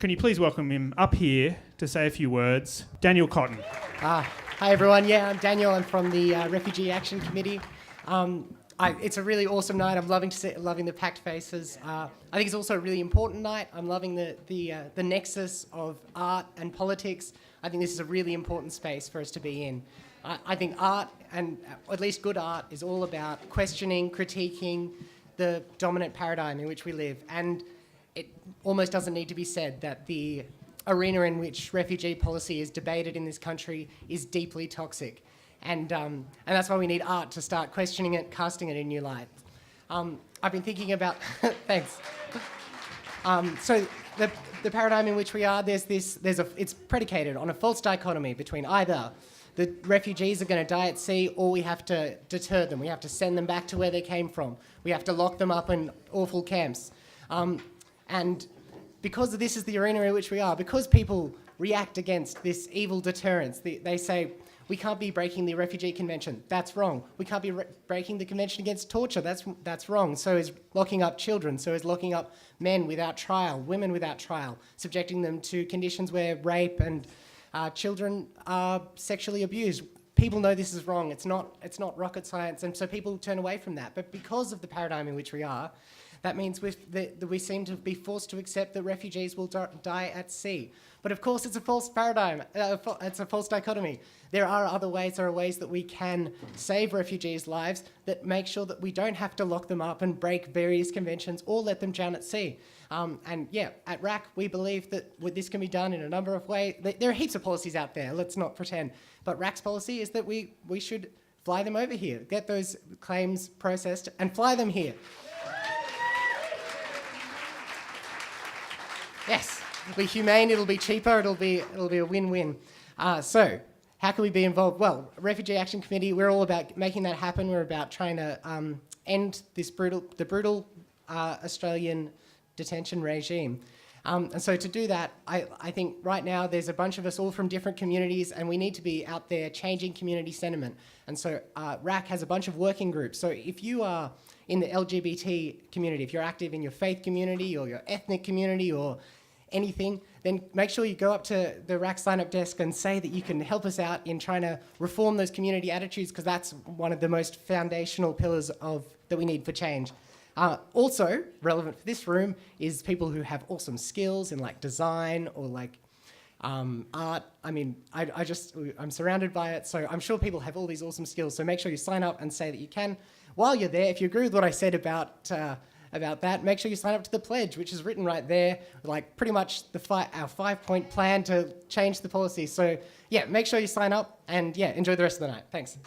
Can you please welcome him up here to say a few words? Daniel Cotton. Hi everyone. Yeah, I'm Daniel. I'm from the Refugee Action Committee. It's a really awesome night. I'm loving the packed faces. I think it's also a really important night. I'm loving the nexus of art and politics. I think this is a really important space for us to be in. I think art, and at least good art, is all about questioning, critiquing the dominant paradigm in which we live. And it almost doesn't need to be said that the arena in which refugee policy is debated in this country is deeply toxic. And that's why we need art to start questioning it, casting it in new light. I've been thinking about... Thanks. So the paradigm in which we are, it's predicated on a false dichotomy between either the refugees are going to die at sea or we have to deter them. We have to send them back to where they came from. We have to lock them up in awful camps. And because this is the arena in which we are, because people react against this evil deterrence, they say, we can't be breaking the Refugee Convention. That's wrong. We can't be breaking the Convention Against Torture. That's wrong. So is locking up children. So is locking up men without trial, women without trial, subjecting them to conditions where rape and children are sexually abused. People know this is wrong. It's not rocket science, and so people turn away from that. But because of the paradigm in which we are, that means we seem to be forced to accept that refugees will die at sea. But of course, it's a false paradigm. It's a false dichotomy. There are other ways. There are ways that we can save refugees' lives that make sure that we don't have to lock them up and break various conventions or let them drown at sea. And yeah, at RAC, we believe that this can be done in a number of ways. There are heaps of policies out there. Let's not pretend. But RAC's policy is that we should fly them over here, get those claims processed, and fly them here. Yes, it'll be humane, it'll be cheaper, it'll be a win-win. So, how can we be involved? Well, Refugee Action Committee, we're all about making that happen. We're about trying to end the brutal Australian detention regime. And so to do that, I think right now there's a bunch of us all from different communities and we need to be out there changing community sentiment. And so RAC has a bunch of working groups. So if you are in the LGBT community, if you're active in your faith community or your ethnic community or anything, then make sure you go up to the RAC sign-up desk and say that you can help us out in trying to reform those community attitudes, because that's one of the most foundational pillars that we need for change. Also, relevant for this room is people who have awesome skills in like design or like art. I mean, I'm surrounded by it, so I'm sure people have all these awesome skills. So make sure you sign up and say that you can. While you're there, if you agree with what I said about that, make sure you sign up to the pledge, which is written right there, like pretty much our 5-point plan to change the policy. So yeah, make sure you sign up and yeah, enjoy the rest of the night. Thanks.